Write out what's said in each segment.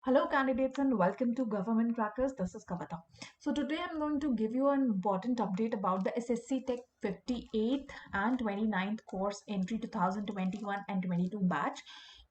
Hello candidates and welcome to Government Crackers. This is Kavita. So today I'm going to give you an important update about the SSC Tech 58th and 29th course entry 2021 and 22 batch.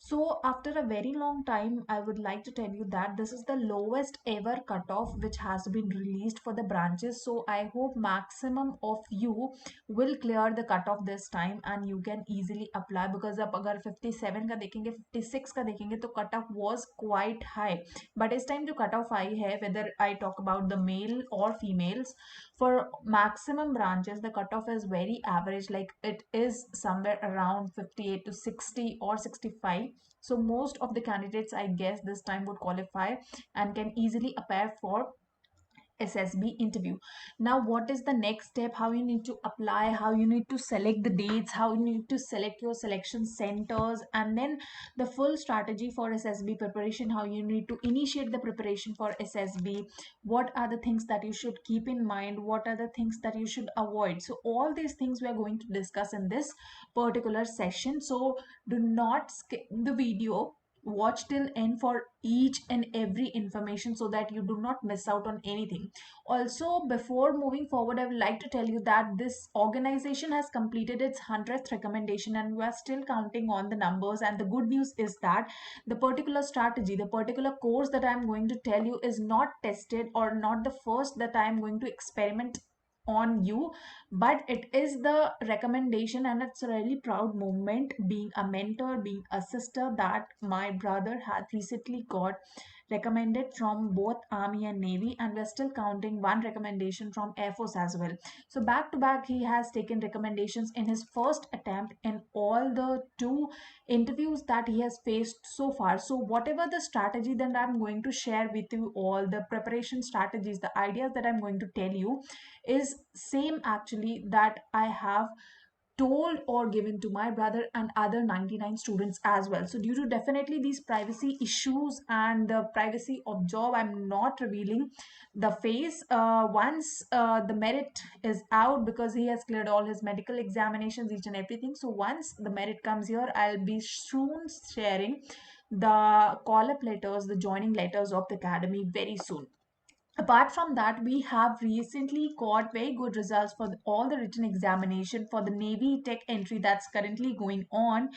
So after a very long time, I would like to tell you that this is the lowest ever cutoff which has been released for the branches. So I hope maximum of you will clear the cutoff this time and you can easily apply because अब अगर 57 का देखेंगे 56 का देखेंगे तो cutoff was quite high, but इस time जो cutoff आई है whether I talk about the male or females, for maximum branches the cutoff is very average, like it is somewhere around 58 to 60 or 65. So most of the candidates I guess this time would qualify and can easily appear for SSB interview. Now, what is the next step? How you need to apply, how you need to select the dates, how you need to select your selection centers, and then the full strategy for SSB preparation, how you need to initiate the preparation for SSB, what are the things that you should keep in mind, what are the things that you should avoid. So, all these things we are going to discuss in this particular session. So, do not skip the video, watch till end for each and every information so that you do not miss out on anything. Also, before moving forward, I would like to tell you that this organization has completed its 100th recommendation and we are still counting on the numbers. And the good news is that the particular strategy, the particular course that I am going to tell you is not tested or not the first that I am going to experiment on you, but it is the recommendation and it's a really proud moment being a mentor, being a sister, that my brother had recently got recommended from both army and navy, and we're still counting one recommendation from air force as well. So back to back he has taken recommendations in his first attempt in all the two interviews that he has faced so far. So whatever the strategy that I'm going to share with you, all the preparation strategies, the ideas that I'm going to tell you is same actually that I have told or given to my brother and other 99 students as well. So due to definitely these privacy issues and the privacy of job, I'm not revealing the face once the merit is out, because he has cleared all his medical examinations, each and everything. So once the merit comes here, I'll be soon sharing the call up letters, the joining letters of the academy very soon. Apart from that, we have recently got very good results for all the written examination for the Navy Tech entry that's currently going on,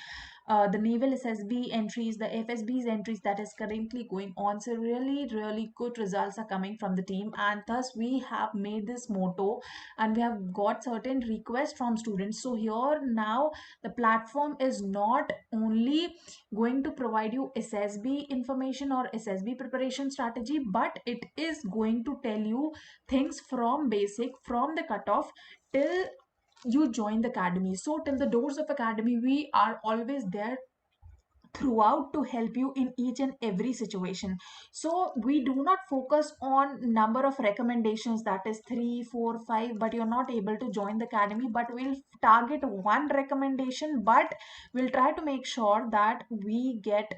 the Naval SSB entries, the FSB's entries that is currently going on. So really, really good results are coming from the team, and thus we have made this motto and we have got certain requests from students. So here now the platform is not only going to provide you SSB information or SSB preparation strategy, but it is going to tell you things from basic, from the cutoff till you join the academy. So till the doors of academy, we are always there throughout to help you in each and every situation. So we do not focus on number of recommendations, that is 3 4 5, but you're not able to join the academy, but we'll target one recommendation, but we'll try to make sure that we get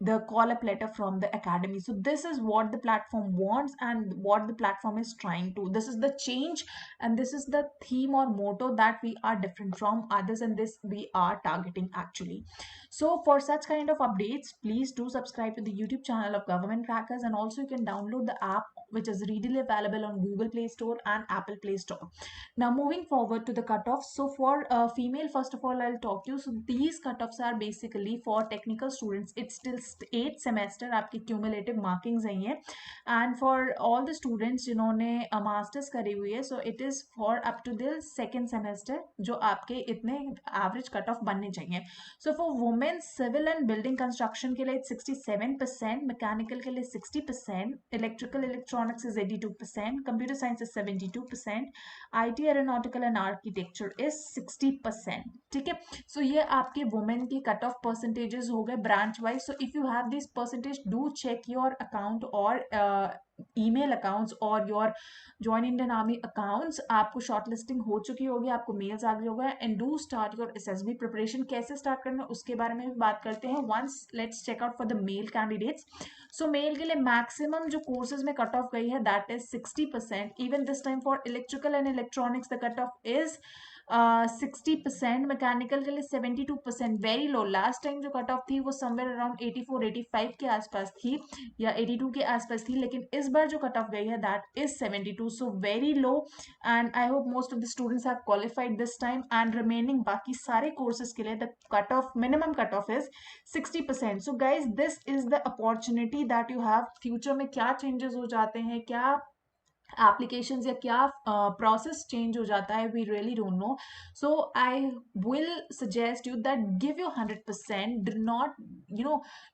the call up letter from the academy. So this is what the platform wants and what the platform is trying to, this is the change and this is the theme or motto that we are different from others, and this we are targeting actually. So for such kind of updates, please do subscribe to the YouTube channel of Government Crackers, and also you can download the app which is readily available on Google Play Store and Apple Play Store. Now moving forward to the cutoffs. So for female, first of all I'll talk to you. So these cutoffs are basically for technical students. It's still 8th semester आपकी cumulative markings हैं ये, and for all the students जिन्होंने masters करी हुई है, so it is for up to the second semester जो आपके इतने average cutoff बनने चाहिए. So for women, civil and building construction के लिए it's 67%, mechanical के लिए 60%, electrical electronics is 82%, computer science is 72%, IT aeronautical and architecture is 60%. ठीक है, so ये आपके women की cut off percentages हो गए branch wise. So if you have this percentage, do check your account or email accounts or your join Indian Army accounts. आपको shortlisting हो चुकी होगी, आपको mails आ गए होगा, and do start your SSB preparation. कैसे start करना है उसके बारे में भी बात करते हैं. Once let's check out for the male candidates. So male के लिए maximum जो courses में cut off गई है that is 60%. Even this time for electrical and electronics the cut off is 60%, mechanical के लिए 72%, वेरी लो। लास्ट टाइम जो cut off थी वो समवेयर अराउंड 84-85 के आसपास थी या 82 के आसपास थी, लेकिन इस बार जो कट ऑफ गई है that is 72, so very low. And I hope most of the students have qualified this time, and remaining बाकी सारे कोर्सेज के लिए the cut off, minimum cut off is 60%. So guys, this is the opportunity that you have. Future में क्या changes हो जाते हैं, क्या एप्लीकेशंस या क्या प्रोसेस चेंज हो जाता है, we really don't know. So I will suggest you that give your 100%. Do not,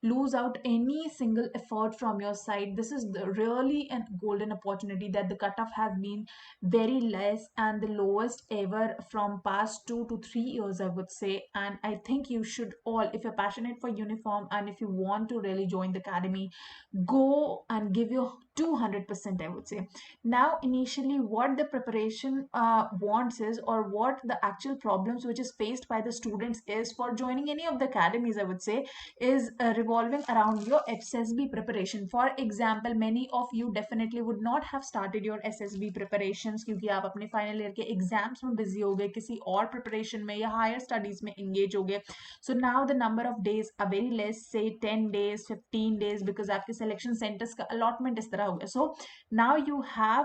lose out any single effort from your side. This is really a golden opportunity that the cutoff has been very less and the lowest ever from past 2 to 3 years, I would say. And I think you should all, if you're passionate for uniform and if you want to really join the academy, go and give your 200%, I would say. Now initially what the preparation wants is, or what the actual problems which is faced by the students is for joining any of the academies, I would say, is revolving around your SSB preparation. For example, many of you definitely would not have started your SSB preparations क्योंकि आप अपने final year के exams में busy हो गए, किसी और preparation में या हायर स्टडीज में इंगेज हो गए. So now the number of days are very less, say 10 days 15 days, because आपके सिलेक्शन सेंटर्स का अलॉटमेंट इस तरह हो गया. So now you have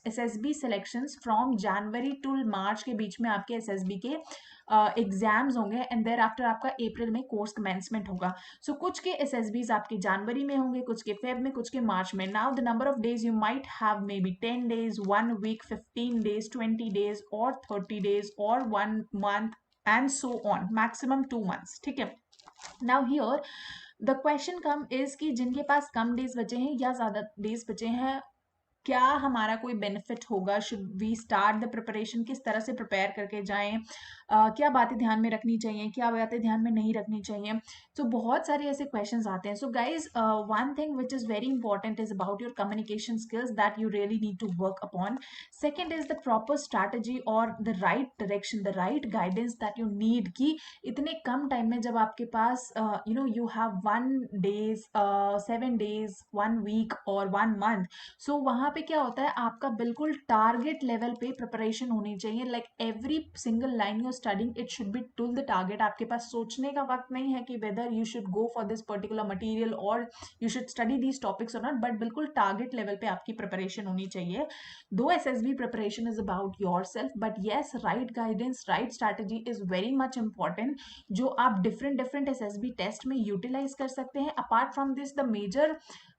SSB selections from January to March के बीच में आपके SSB के एग्जाम्स होंगे, एंड देयर आफ्टर आपका अप्रैल में कोर्स कमेंसमेंट होगा. सो कुछ के SSBs आपके जनवरी में होंगे, कुछ के फेब में, कुछ के मार्च में. Now the number of days you might have may be 10 days, 1 week, 15 days, 20 days और 30 days और 1 month and so on, maximum 2 months. ठीक है. Now here the question come is कि जिनके पास कम डेज बचे हैं या ज्यादा डेज बचे हैं, क्या हमारा कोई बेनिफिट होगा, should we start the preparation, किस तरह से प्रिपेयर करके जाएं, क्या बातें ध्यान में रखनी चाहिए, क्या बातें ध्यान में नहीं रखनी चाहिए. तो बहुत सारे ऐसे क्वेश्चंस आते हैं. So guys, one thing which is very important is about your communication skills that you really need to work upon. Second is the proper strategy और the right direction, the right guidance that you need, कि इतने कम time में जब आपके पास you have 1 days, 7 days, 1 week और 1 month. सो वहां पे क्या होता है, आपका बिल्कुल टारगेट लेवल पे प्रिपरेशन होनी चाहिए. Like every single line you studying, it should be to the target. आपके पास सोचने का वक्त नहीं है कि whether you should go for this particular material और you should study these topics और नॉट, बट बिल्कुल टारगेट लेवल पे आपकी प्रिपरेशन होनी चाहिए. Though SSB preparation is about your self, but yes, right guidance, right strategy is very much important, जो आप different SSB test में यूटिलाइज कर सकते हैं. Apart from this, the major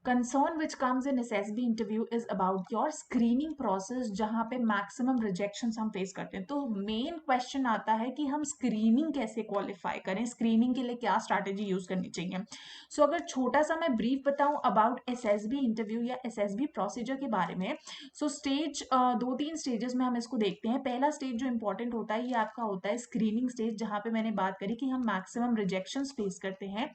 concern which comes in SSB interview is about your screening process, जहां पे maximum rejections हम face करते हैं. तो मेन क्वेश्चन आता है कि हम स्क्रीनिंग कैसे क्वालिफाई करें, स्क्रीनिंग के लिए क्या स्ट्रैटेजी यूज करनी चाहिए. सो अगर छोटा सा मैं ब्रीफ बताऊं अबाउट SSB इंटरव्यू या SSB प्रोसीजर के बारे में, सो स्टेज 2-3 स्टेजेस में हम इसको देखते हैं. पहला स्टेज जो इंपॉर्टेंट होता है, ये आपका होता है स्क्रीनिंग स्टेज, जहां पे मैंने बात करी कि हम मैक्सिमम रिजेक्शंस फेस करते हैं.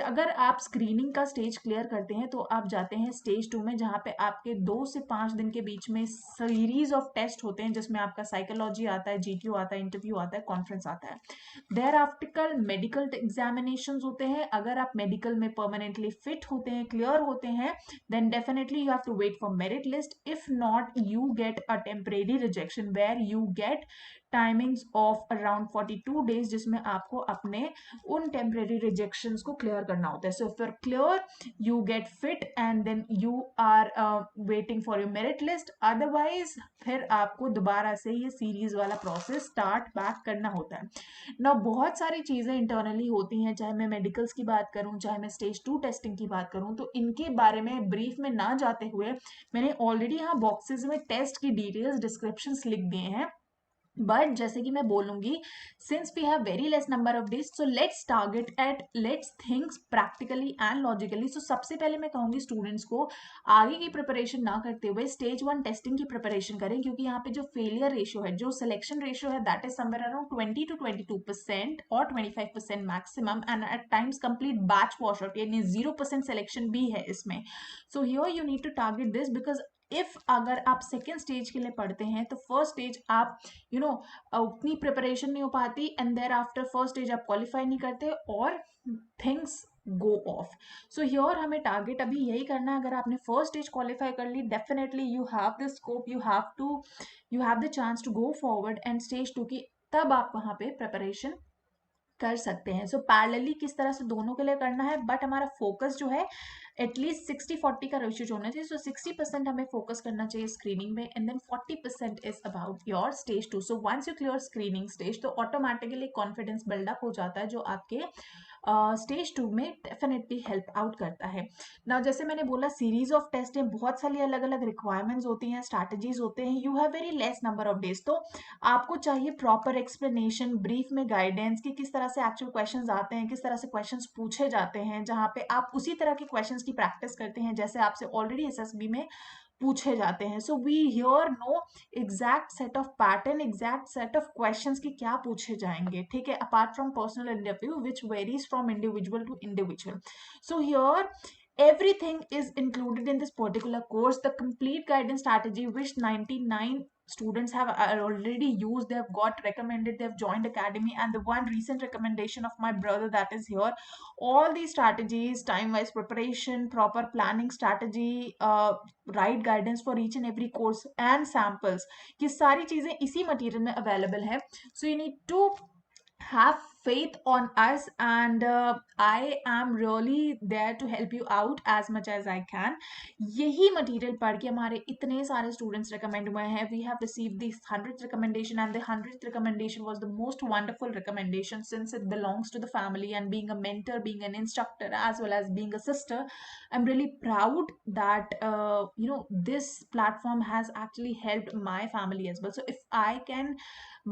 अगर आप स्क्रीनिंग का स्टेज क्लियर करते हैं तो आप जाते हैं स्टेज 2 में, जहां पे आपके 2 से 5 दिन के बीच में सीरीज ऑफ टेस्ट होते हैं, जिसमें आपका साइकोलॉजी आता है, GQ आता है, इंटरव्यू आता है, कॉन्फ्रेंस आता है. देयर आफ्टर मेडिकल एग्जामिनेशंस होते हैं. अगर आप मेडिकल में परमानेंटली फिट होते हैं, क्लियर होते हैं, then definitely you have to wait for merit list. If not, you get a temporary rejection where you get timings of around 42 days, जिसमें आपको अपने उन टेम्परेरी रिजेक्शंस को क्लियर करना होता है. So if you are clear, you get fit and then you are waiting for your merit list. Otherwise फिर आपको दोबारा से ये सीरीज वाला प्रोसेस स्टार्ट बैक करना होता है. ना बहुत सारी चीजें इंटरनली होती हैं, चाहे मैं मेडिकल्स की बात करूं, चाहे मैं स्टेज 2 टेस्टिंग की बात करूं, तो इनके बारे में ब्रीफ में ना जाते हुए मैंने ऑलरेडी यहाँ बॉक्सेस में टेस्ट की डिटेल्स, डिस्क्रिप्शंस लिख दिए हैं. बट जैसे कि मैं बोलूंगी, since we have very less number of days, so let's target at, let's thinks practically and logically. So सबसे पहले मैं कहूंगी स्टूडेंट्स को आगे की प्रिपरेशन ना करते हुए स्टेज 1 टेस्टिंग की प्रिपरेशन करें, क्योंकि यहाँ पे जो फेलियर रेशियो है, जो सिलेक्शन रेशियो है, that is somewhere around 20 to 22% और 25% maximum, and at times complete batch wash out, यानी 0% सिलेक्शन भी है इसमें. So here you need to target this, because if अगर आप सेकेंड स्टेज के लिए पढ़ते हैं तो फर्स्ट स्टेज आप उतनी प्रिपरेशन नहीं हो पाती, and thereafter first stage आप क्वालिफाई नहीं करते, और things go off. So here हमें टारगेट अभी यही करना है। अगर आपने फर्स्ट स्टेज क्वालिफाई कर ली, definitely you have the scope, you have the chance to go forward and stage 2 की, तब आप वहाँ पे प्रिपरेशन कर सकते हैं। सो पैरेलली किस तरह से दोनों के लिए करना है, बट हमारा फोकस जो है एटलीस्ट 60-40 का रेशियो होना चाहिए। सो 60% हमें फोकस करना चाहिए स्क्रीनिंग में, and then 40% is about your stage 2। So once you clear screening stage, तो ऑटोमेटिकली कॉन्फिडेंस बिल्डअप हो जाता है, जो आपके स्टेज 2 में डेफिनेटली हेल्प आउट करता है। ना जैसे मैंने बोला, सीरीज ऑफ टेस्ट है, बहुत सारी अलग अलग रिक्वायरमेंट्स होती हैं, स्ट्रैटेजीज होते हैं, you have very less number of days. तो आपको चाहिए प्रॉपर एक्सप्लेनेशन, ब्रीफ में गाइडेंस कि किस तरह से एक्चुअल क्वेश्चंस आते हैं, किस तरह से क्वेश्चंस पूछे जाते हैं, जहां पे आप उसी तरह के क्वेश्चंस की प्रैक्टिस करते हैं जैसे आपसे ऑलरेडी एसएसबी में पूछे जाते हैं। So we here know exact set of pattern, exact set of questions की क्या पूछे जाएंगे, ठीक है, apart from personal interview which varies from individual to individual. So here everything is included in this particular course. The complete guidance strategy which 99 students have already used, they have got recommended, they have joined academy, and the one recent recommendation of my brother, that is here, all these strategies, time wise preparation, proper planning strategy, right guidance for each and every course, and samples, ये सारी चीजें इसी material में available है। So you need to have faith on us, and I am really there to help you out as much as I can. यही material पढ़ के हमारे इतने सारे स्टूडेंट्स रिकमेंड हुए हैं। We have received the 100th recommendation, and the 100th recommendation was the most wonderful recommendation since it belongs to the family, and being a mentor, being an instructor, as well as being a sister, I'm really proud that this platform has actually helped my family as well. So if I can,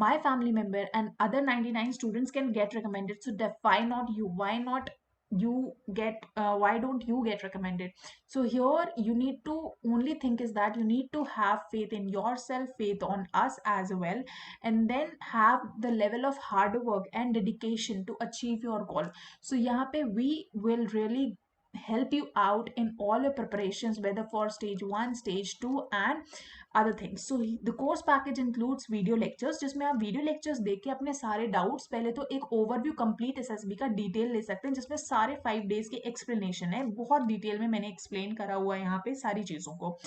my family member and other 99 students can get recommended, so why not you, why not you get, why don't you get recommended? So here you need to only think is that you need to have faith in yourself, faith on us as well, and then have the level of hard work and dedication to achieve your goal. So यहाँ पे we will really help you out in all your preparations, whether for stage 1, stage 2, and other things. So the course package includes video lectures, जिसमें आप video lectures देख के अपने सारे doubts, पहले तो एक ओवरव्यू कंप्लीट एसएसबी का डिटेल ले सकते हैं, जिसमें सारे 5 डेज की एक्सप्लेनेशन है, बहुत डिटेल में मैंने एक्सप्लेन करा हुआ है यहाँ पे सारी चीज़ों को।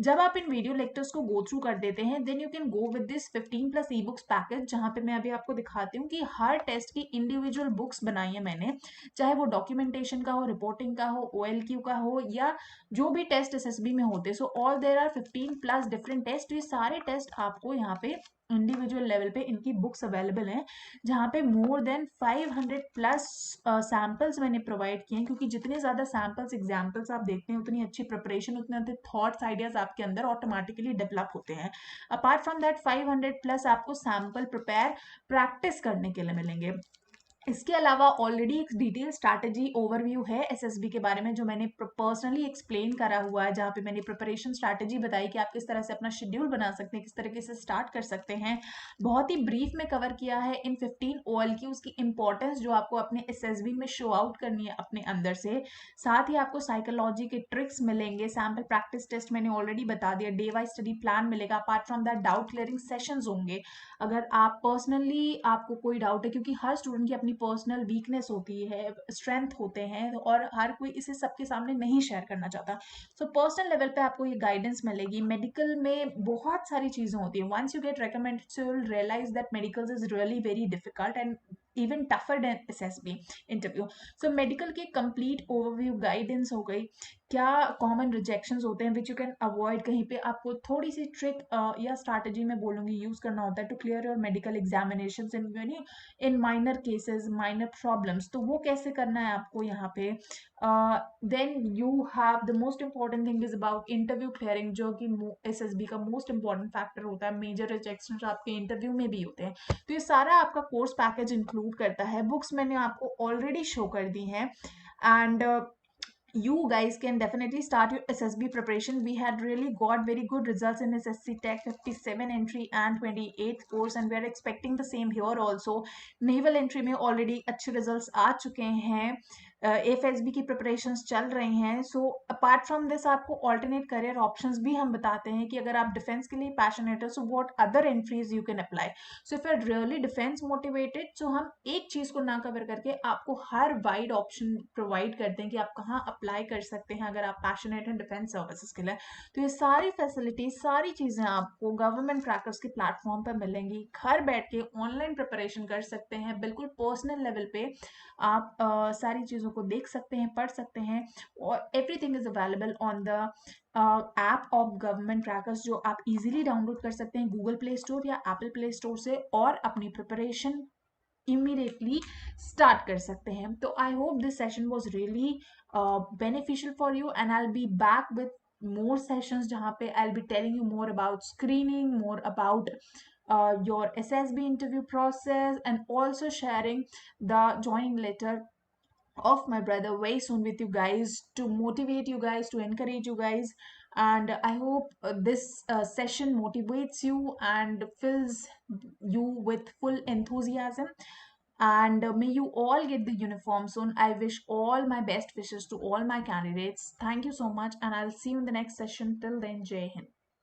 जब आप इन वीडियो लेक्चर्स को गो थ्रू कर देते हैं, then you can go with this 15+ e books package, जहाँ पे मैं अभी आपको दिखाती हूँ कि हर टेस्ट की इंडिविजुअल बुक्स बनाई है मैंने, चाहे वो डॉक्यूमेंटेशन का हो, रिपोर्टिंग का हो, OLQ का हो, या जो भी टेस्ट एसएसबी में होते हैं। So all there are 15+ different test. ये सारे टेस्ट आपको यहाँ पे इंडिविजुअल लेवल पे इनकी बुक्स अवेलेबल हैं, जहाँ पे मोर देन 500+ सैम्पल्स मैंने प्रोवाइड किए हैं, क्योंकि जितने ज़्यादा सैम्पल्स, एग्जाम्पल्स आप देखते हैं, उतनी अच्छी प्रिपरेशन, उतने अच्छे थॉट्स, आइडियाज आपके अंदर ऑटोमेटिकली डेवलप होते हैं। अपार्ट फ्रॉम दैट 500+ आपको सैम्पल प्रिपेयर प्रैक्टिस करने के लिए मिलेंगे। इसके अलावा ऑलरेडी एक डिटेल स्ट्रैटेजी ओवरव्यू है एसएसबी के बारे में, जो मैंने पर्सनली एक्सप्लेन करा हुआ है, जहाँ पे मैंने प्रिपरेशन स्ट्रैटेजी बताई कि आप किस तरह से अपना शेड्यूल बना सकते हैं, किस तरीके से स्टार्ट कर सकते हैं। बहुत ही ब्रीफ में कवर किया है इन 15 OLQs की इंपॉर्टेंस, जो आपको अपने एसएसबी में शो आउट करनी है अपने अंदर से। साथ ही आपको साइकोलॉजी के ट्रिक्स मिलेंगे, सैम्पल प्रैक्टिस टेस्ट मैंने ऑलरेडी बता दिया, डे वाइज स्टडी प्लान मिलेगा, apart from that doubt clearing sessions होंगे। अगर आप पर्सनली आपको कोई डाउट है, क्योंकि हर स्टूडेंट की अपनी पर्सनल वीकनेस होती है, स्ट्रेंथ होते हैं, और हर कोई इसे सबके सामने नहीं शेयर करना चाहता। सो पर्सनल लेवल पे आपको ये गाइडेंस मिलेगी। मेडिकल में बहुत सारी चीज़ें होती हैं, once you get recommended, so you will realize that medical is really very difficult and even tougher than SSB interview. So medical की कंप्लीट ओवरव्यू गाइडेंस हो गई, क्या कॉमन रिजेक्शंस होते हैं विच यू कैन अवॉइड, कहीं पे आपको थोड़ी सी ट्रिक या स्ट्रैटेजी मैं बोलूँगी यूज़ करना होता है to clear your medical examination in minor cases, minor problems, तो वो कैसे करना है आपको यहाँ पे। Then you have the most important thing is about interview clearing, जो कि एसएसबी का मोस्ट इंपॉर्टेंट फैक्टर होता है। मेजर रिजेक्शन आपके इंटरव्यू में भी होते हैं, तो ये सारा आपका कोर्स पैकेज इंक्लूड करता है। बुक्स मैंने आपको ऑलरेडी शो कर दी हैं, and you guys can definitely start your SSB preparation. We had really got very good results in SSC Tech 57 entry and 28th course, and we are expecting the same here also. Naval entry में already अच्छे results आ चुके हैं, FSB की preparations चल रही हैं. So apart from this आपको alternate career options भी हम बताते हैं कि अगर आप डिफेंस के लिए पैशनेट हो, so what other entries you can apply. So if you are really defence motivated, so हम एक चीज को ना कवर करके आपको हर वाइड ऑप्शन प्रोवाइड करते हैं कि आप कहाँ अप्लाई कर सकते हैं अगर आप पैशनेट हैं डिफेंस सर्विसेज के लिए. तो ये सारी फैसिलिटीज, सारी चीजें आपको गवर्नमेंट क्रैकर्स के प्लेटफॉर्म पर मिलेंगी. घर बैठ के ऑनलाइन प्रिपरेशन कर सकते हैं, बिल्कुल पर्सनल लेवल पे आप सारी चीज़ों को देख सकते हैं, पढ़ सकते हैं. और everything is available on the app of government crackers, जो आप इजीली डाउनलोड कर सकते हैं गूगल प्ले स्टोर या एप्पल प्ले स्टोर से, और अपनी प्रिपरेशन immediately start कर सकते हैं. तो I hope this session was really beneficial for you, and I'll be back with more sessions जहाँ पे I'll be telling you more about screening, more about your SSB interview process, and also sharing the joining letter of my brother very soon with you guys, to motivate you guys, to encourage you guys. And I hope this session motivates you and fills you with full enthusiasm. And may you all get the uniform soon. I wish all my best wishes to all my candidates. Thank you so much, and I'll see you in the next session. Till then, Jai Hind.